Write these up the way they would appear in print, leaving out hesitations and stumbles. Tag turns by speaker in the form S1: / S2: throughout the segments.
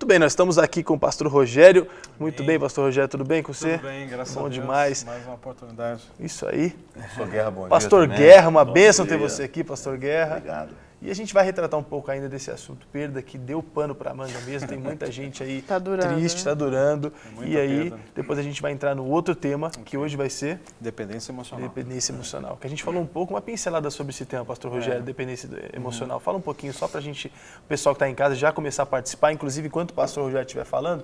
S1: Muito bem, nós estamos aqui com o pastor Rogério. Muito bem, pastor Rogério, tudo bem com você?
S2: Tudo bem, graças a
S1: Bom
S2: Deus.
S1: demais.
S2: Mais uma oportunidade.
S1: Isso aí.
S3: Pastor Guerra, bom dia.
S1: Pastor
S3: também.
S1: Guerra, uma
S3: Bom
S1: bênção
S3: dia.
S1: ter você aqui, pastor Guerra.
S3: Obrigado.
S1: E a gente vai retratar um pouco ainda desse assunto, perda, que deu pano para a manga mesmo. Tem muita gente aí
S4: Tá durando,
S1: triste,
S4: né?
S1: está durando.
S2: Muita
S1: E aí,
S2: perda.
S1: depois a gente vai entrar no outro tema, que hoje vai ser
S2: Dependência emocional.
S1: dependência emocional. Que a gente falou um pouco, uma pincelada sobre esse tema, pastor Rogério, dependência emocional. Fala um pouquinho só para a gente, o pessoal que está em casa já começar a participar. Inclusive, enquanto o pastor Rogério estiver falando,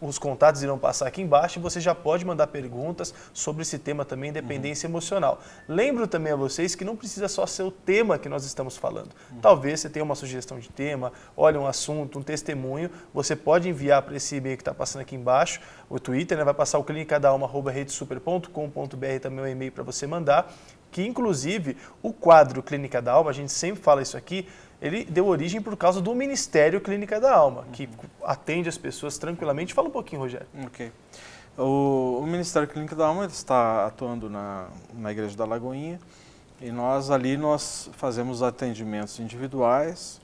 S1: os contatos irão passar aqui embaixo e você já pode mandar perguntas sobre esse tema também, dependência emocional. Lembro também a vocês que não precisa só ser o tema que nós estamos falando. Talvez você tenha uma sugestão de tema, olha um assunto, um testemunho, você pode enviar para esse e-mail que está passando aqui embaixo, o Twitter, né, vai passar o clinicadalma@redesuper.com.br, também é um e-mail para você mandar, que inclusive o quadro Clínica da Alma, a gente sempre fala isso aqui, ele deu origem por causa do Ministério Clínica da Alma, que atende as pessoas tranquilamente. Fala um pouquinho, Rogério.
S2: Ok. O Ministério Clínica da Alma está atuando na Igreja da Lagoinha e nós fazemos atendimentos individuais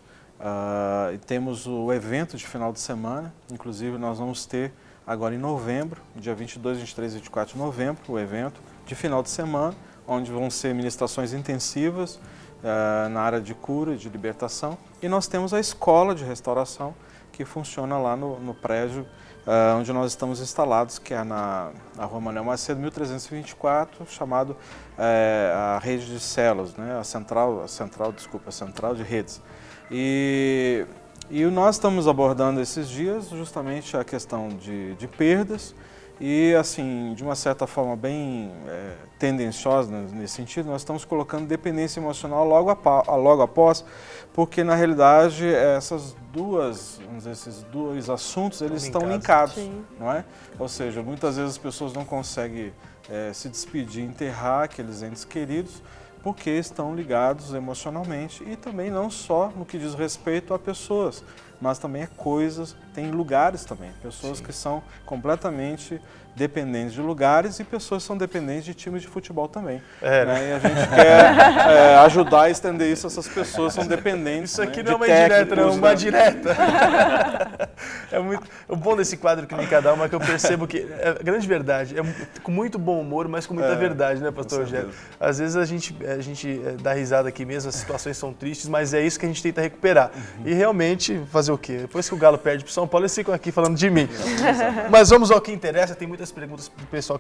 S2: e temos o evento de final de semana. Inclusive nós vamos ter agora em novembro, dia 22, 23 e 24 de novembro, o evento de final de semana, onde vão ser ministrações intensivas na área de cura e de libertação. E nós temos a escola de restauração que funciona lá no prédio onde nós estamos instalados, que é na Rua Manuel Macedo, 1324, chamado a rede de células, né? a central de redes. E nós estamos abordando esses dias justamente a questão de perdas e, assim, de uma certa forma bem tendenciosa nesse sentido, nós estamos colocando dependência emocional logo após, porque na realidade esses dois assuntos eles estão linkados, não é? Ou seja, muitas vezes as pessoas não conseguem se despedir, enterrar aqueles entes queridos, porque estão ligados emocionalmente e também não só no que diz respeito a pessoas, mas também a coisas, tem lugares também, pessoas que são completamente dependentes de lugares e pessoas que são dependentes de times de futebol também. Né? E a gente quer ajudar a estender isso, essas pessoas são dependentes.
S1: Isso aqui
S2: né,
S1: não é uma indireta, não, uma direta. O bom desse quadro Clínica da Alma é que eu percebo que é grande verdade, com muito bom humor, mas com muita verdade, né, pastor Rogério? Às vezes a gente dá risada aqui mesmo, as situações são tristes, mas é isso que a gente tenta recuperar. E realmente, fazer o quê? Depois que o Galo perde para o São Paulo, eles ficam aqui falando de mim. Mas vamos ao que interessa, tem muitas perguntas do pessoal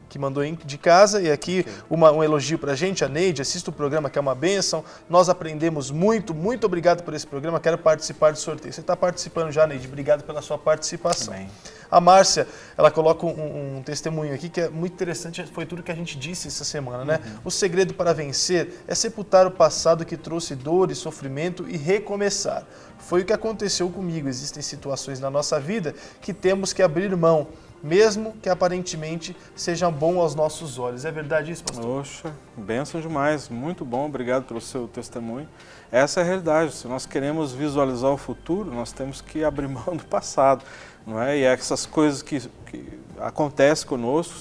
S1: que mandou de casa, e aqui um elogio para a gente, a Neide, assista o programa que é uma bênção, nós aprendemos muito, muito obrigado por esse programa, quero participar do sorteio. Você está participando já, Neide, obrigado pela sua participação.
S2: Bem.
S1: A Márcia, ela coloca um testemunho aqui que é muito interessante, foi tudo que a gente disse essa semana, né? O segredo para vencer é sepultar o passado que trouxe dor e sofrimento e recomeçar. Foi o que aconteceu comigo, existem situações na nossa vida que temos que abrir mão, mesmo que aparentemente seja bom aos nossos olhos. É verdade isso, pastor?
S2: Oxa, bênção demais, muito bom, obrigado pelo seu testemunho. Essa é a realidade, se nós queremos visualizar o futuro, nós temos que abrir mão do passado, não é? E essas coisas que acontecem conosco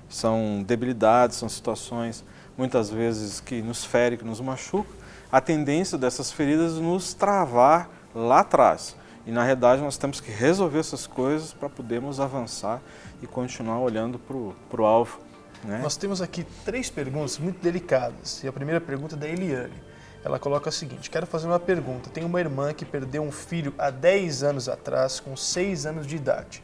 S2: são debilidades, são situações muitas vezes que nos ferem, que nos machucam. A tendência dessas feridas nos travar lá atrás. E, na realidade, nós temos que resolver essas coisas para podermos avançar e continuar olhando para o alvo. Né?
S1: Nós temos aqui 3 perguntas muito delicadas. E a primeira pergunta é da Eliane. Ela coloca o seguinte: quero fazer uma pergunta. Tenho uma irmã que perdeu um filho há 10 anos atrás, com 6 anos de idade.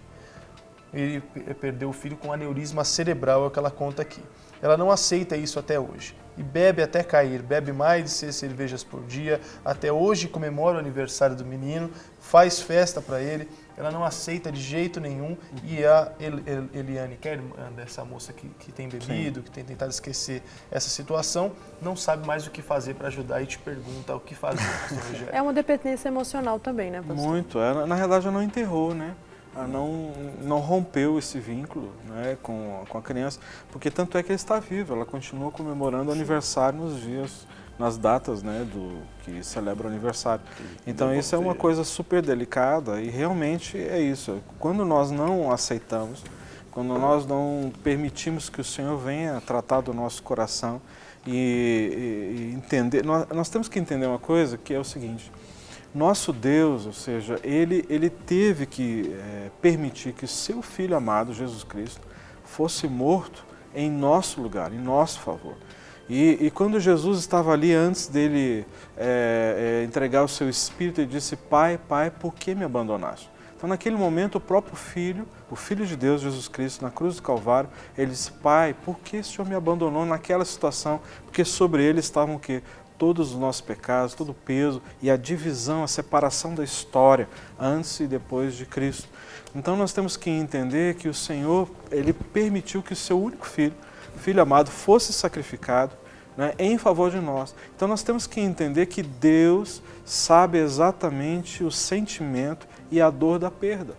S1: Ele perdeu o filho com aneurisma cerebral, é o que ela conta aqui. Ela não aceita isso até hoje. E bebe até cair, bebe mais de 6 cervejas por dia, até hoje comemora o aniversário do menino, faz festa para ele, ela não aceita de jeito nenhum. E a Eliane, que é a irmã dessa moça que tem bebido, que tem tentado esquecer essa situação, não sabe mais o que fazer para ajudar e te pergunta o que fazer, pastor Rogério.
S4: É uma dependência emocional também, né, pastor?
S2: Muito, na realidade ela não enterrou, né? Ela não rompeu esse vínculo, né, com a criança, porque tanto é que ela está viva, ela continua comemorando o aniversário nas datas, né, que celebra o aniversário. Então isso é uma coisa super delicada e realmente é isso. Quando nós não aceitamos, quando nós não permitimos que o Senhor venha tratar do nosso coração e entender, nós temos que entender uma coisa que é o seguinte: Nosso Deus, ou seja, Ele teve que permitir que seu Filho amado, Jesus Cristo, fosse morto em nosso lugar, em nosso favor. E quando Jesus estava ali, antes dele entregar o seu Espírito, ele disse, Pai, Pai, por que me abandonaste? Então, naquele momento, o próprio Filho, o Filho de Deus, Jesus Cristo, na cruz do Calvário, ele disse, Pai, por que o Senhor me abandonou naquela situação? Porque sobre ele estavam o quê? Todos os nossos pecados, todo o peso e a divisão, a separação da história, antes e depois de Cristo. Então, nós temos que entender que o Senhor, Ele permitiu que o seu único Filho, Filho amado, fosse sacrificado, né, em favor de nós. Então nós temos que entender que Deus sabe exatamente o sentimento e a dor da perda.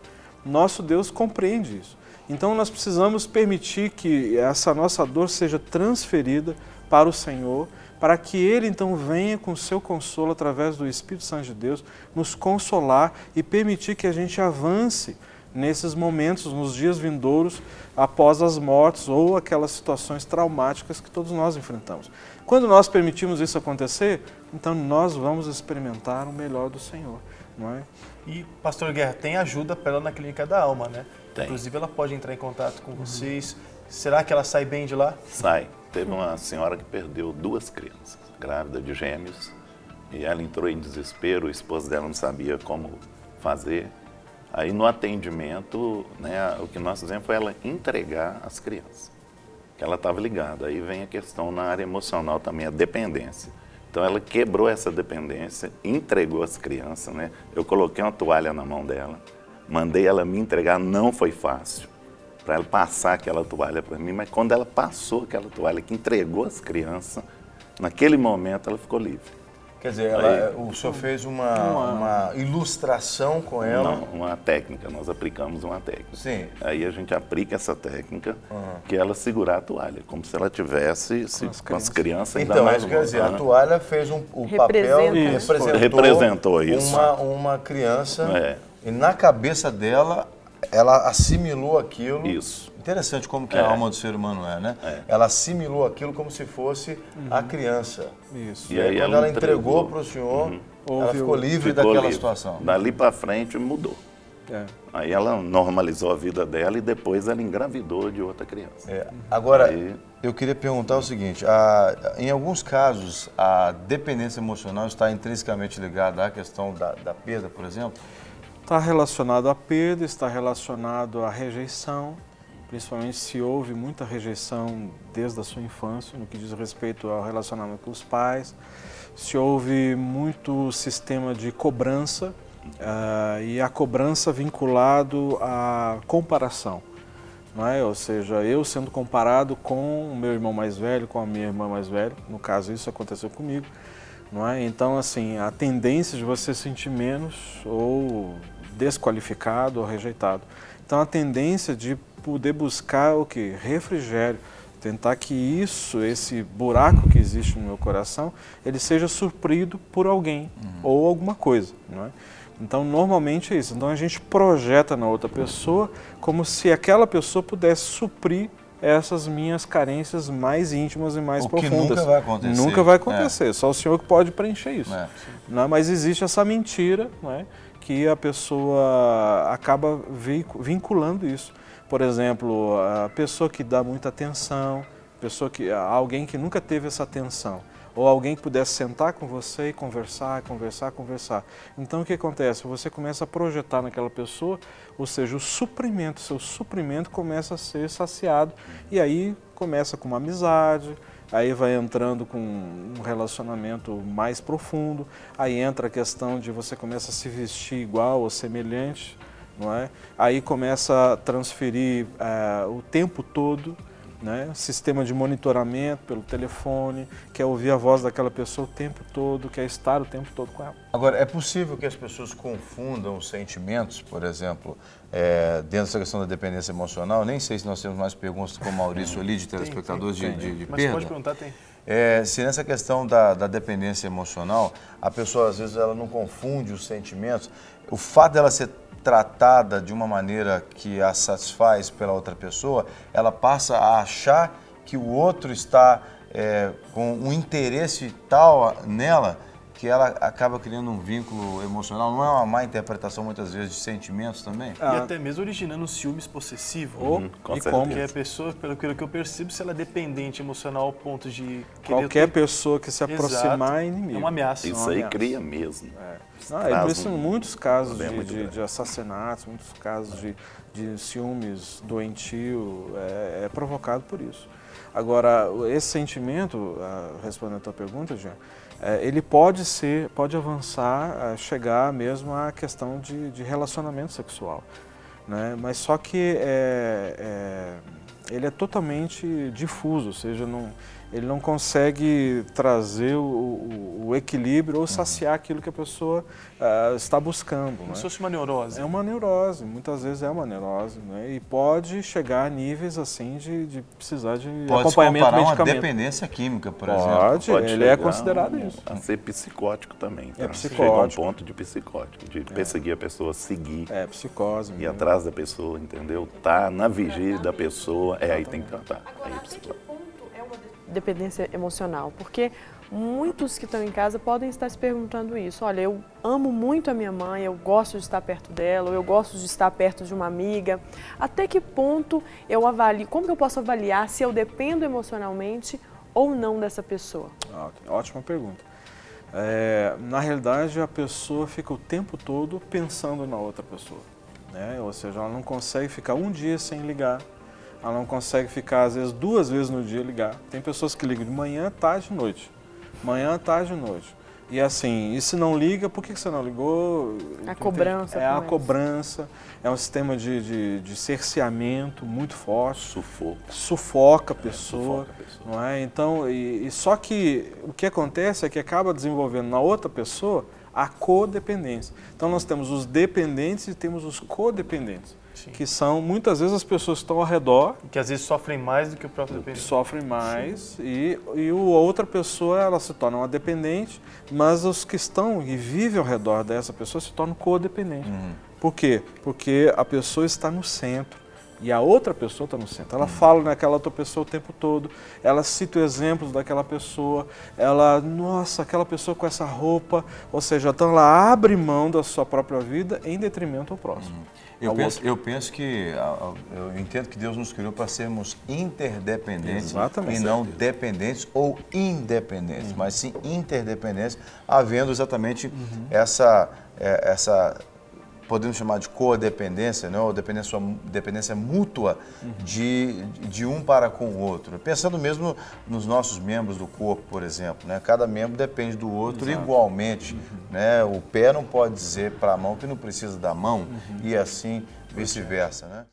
S2: Nosso Deus compreende isso. Então nós precisamos permitir que essa nossa dor seja transferida para o Senhor, para que Ele então venha com o seu consolo através do Espírito Santo de Deus, nos consolar e permitir que a gente avance nesses momentos, nos dias vindouros, após as mortes ou aquelas situações traumáticas que todos nós enfrentamos. Quando nós permitimos isso acontecer, então nós vamos experimentar o melhor do Senhor, não é?
S1: E, Pastor Guerra, tem ajuda para ela na Clínica da Alma, né?
S3: Tem.
S1: Inclusive, ela pode entrar em contato com vocês. Será que ela sai bem de lá?
S3: Sai. Teve uma senhora que perdeu 2 crianças, grávida de gêmeos, e ela entrou em desespero, o esposo dela não sabia como fazer. Aí no atendimento, né, o que nós fizemos foi ela entregar as crianças, que ela estava ligada. Aí vem a questão na área emocional também, a dependência. Então ela quebrou essa dependência, entregou as crianças, né? Eu coloquei uma toalha na mão dela, mandei ela me entregar, não foi fácil, para ela passar aquela toalha para mim, mas quando ela passou aquela toalha, que entregou as crianças, naquele momento ela ficou livre.
S5: Quer dizer, o senhor fez uma ilustração com ela?
S3: Não, uma técnica, nós aplicamos uma técnica.
S5: Sim.
S3: Aí a gente aplica essa técnica, que é ela segurar a toalha, como se ela tivesse com as crianças ainda
S5: então,
S3: mais
S5: isso quer dizer, a
S3: né?
S5: toalha fez o papel que
S3: representou isso.
S5: Uma criança, e na cabeça dela, ela assimilou aquilo.
S3: Isso.
S5: Interessante como que a alma do ser humano é, né? Ela assimilou aquilo como se fosse a criança.
S2: Isso.
S5: E aí quando ela entregou para o senhor, ela ficou livre daquela situação.
S3: Dali para frente mudou. Aí ela normalizou a vida dela e depois ela engravidou de outra criança.
S5: Agora, eu queria perguntar o seguinte, em alguns casos a dependência emocional está intrinsecamente ligada à questão da perda, por exemplo?
S2: Está relacionado à perda, está relacionado à rejeição, principalmente se houve muita rejeição desde a sua infância, no que diz respeito ao relacionamento com os pais, se houve muito sistema de cobrança, e a cobrança vinculado à comparação, não é? Ou seja, eu sendo comparado com o meu irmão mais velho, com a minha irmã mais velha, no caso isso aconteceu comigo, não é? Então, assim, a tendência de você sentir menos ou desqualificado ou rejeitado. Então, a tendência de poder buscar o quê? Refrigério, tentar que esse buraco que existe no meu coração, ele seja suprido por alguém ou alguma coisa, não é? Então, normalmente é isso. Então, a gente projeta na outra pessoa como se aquela pessoa pudesse suprir essas minhas carências mais íntimas e mais profundas.
S5: Que nunca vai acontecer.
S2: Nunca vai acontecer, só o Senhor que pode preencher isso. Não, mas existe essa mentira, não é? Que a pessoa acaba vinculando isso. Por exemplo, a pessoa que dá muita atenção, alguém que nunca teve essa atenção, ou alguém que pudesse sentar com você e conversar. Então o que acontece? Você começa a projetar naquela pessoa, ou seja, seu suprimento começa a ser saciado, e aí começa com uma amizade, aí vai entrando com um relacionamento mais profundo, aí entra a questão de você começa a se vestir igual ou semelhante, não é? Aí começa a transferir o tempo todo, né? Sistema de monitoramento pelo telefone, quer ouvir a voz daquela pessoa o tempo todo, quer estar o tempo todo com ela.
S5: Agora, é possível que as pessoas confundam os sentimentos, por exemplo, dentro dessa questão da dependência emocional? Nem sei se nós temos mais perguntas com o Maurício ali, de telespectadores de perda.
S1: Mas pode perguntar, tem.
S5: Se nessa questão da dependência emocional, a pessoa às vezes ela não confunde os sentimentos, o fato dela ser tratada de uma maneira que a satisfaz pela outra pessoa, ela passa a achar que o outro está com um interesse tal nela que ela acaba criando um vínculo emocional. Não é uma má interpretação, muitas vezes, de sentimentos também?
S1: E até mesmo originando um ciúmes possessivo.
S3: Com
S2: e
S3: certeza.
S2: como?
S1: Porque a pessoa, pelo que eu percebo, se ela é dependente emocional ao ponto de querer
S2: Qualquer pessoa que se aproximar é
S1: é
S2: inimigo.
S1: uma ameaça.
S3: Isso
S2: Não,
S3: aí
S2: ameaça.
S3: cria mesmo.
S2: Não,
S3: Traz
S2: por isso, muitos casos
S3: problema muito grande.
S2: de assassinatos, muitos casos de ciúmes doentio é provocado por isso. Agora, esse sentimento, respondendo a tua pergunta, Jean, ele pode avançar, chegar mesmo à questão de relacionamento sexual, né? Mas só que ele é totalmente difuso, ou seja, ele não consegue trazer o equilíbrio ou saciar aquilo que a pessoa está buscando.
S1: Como
S2: né?
S1: se fosse uma neurose.
S2: É uma neurose, muitas vezes é uma neurose, né? E pode chegar a níveis assim de precisar de acompanhamento
S5: Pode-se comparar uma
S2: medicamento.
S5: dependência química, por exemplo.
S2: Pode, ele é considerado isso.
S3: A ser psicótico também. Tá?
S2: É psicótico.
S3: Chega a um ponto de psicótico, de perseguir a pessoa, seguir,
S2: É psicose.
S3: ir atrás da pessoa, entendeu? Tá na vigília da pessoa, aí tem que tratar. Aí é psicótico.
S4: Dependência emocional, porque muitos que estão em casa podem estar se perguntando isso. Olha, eu amo muito a minha mãe, eu gosto de estar perto dela, ou eu gosto de estar perto de uma amiga. Até que ponto eu avalio, como que eu posso avaliar se eu dependo emocionalmente ou não dessa pessoa?
S2: Ótima pergunta. Na realidade, a pessoa fica o tempo todo pensando na outra pessoa, né? Ou seja, ela não consegue ficar um dia sem ligar. Ela não consegue ficar, às vezes, 2 vezes no dia ligar. Tem pessoas que ligam de manhã, tarde e noite. Manhã, tarde e noite. E assim, e se não liga, por que você não ligou?
S4: A cobrança.
S2: É a cobrança, é um sistema de cerceamento muito forte. Sufoca a pessoa. Não é? Então, só que o que acontece é que acaba desenvolvendo na outra pessoa a codependência. Então nós temos os dependentes e temos os codependentes. Sim. Que são, muitas vezes, as pessoas que estão ao redor.
S1: Que às vezes sofrem mais do que o próprio dependente.
S2: Sofrem mais e a outra pessoa, ela se torna uma dependente, mas os que estão e vivem ao redor dessa pessoa se tornam codependentes. Por quê? Porque a pessoa está no centro. E a outra pessoa está no centro. Ela fala naquela outra pessoa o tempo todo, ela cita exemplos daquela pessoa, nossa, aquela pessoa com essa roupa, ou seja, então ela abre mão da sua própria vida em detrimento ao próximo.
S5: Eu penso que, eu entendo que Deus nos criou para sermos interdependentes.
S2: Exatamente.
S5: E não dependentes ou independentes, mas sim interdependentes, havendo exatamente essa podemos chamar de codependência, né? Ou dependência mútua de um para com o outro. Pensando mesmo nos nossos membros do corpo, por exemplo, né? Cada membro depende do outro igualmente. Né? O pé não pode dizer para a mão que não precisa da mão e assim vice-versa. Né?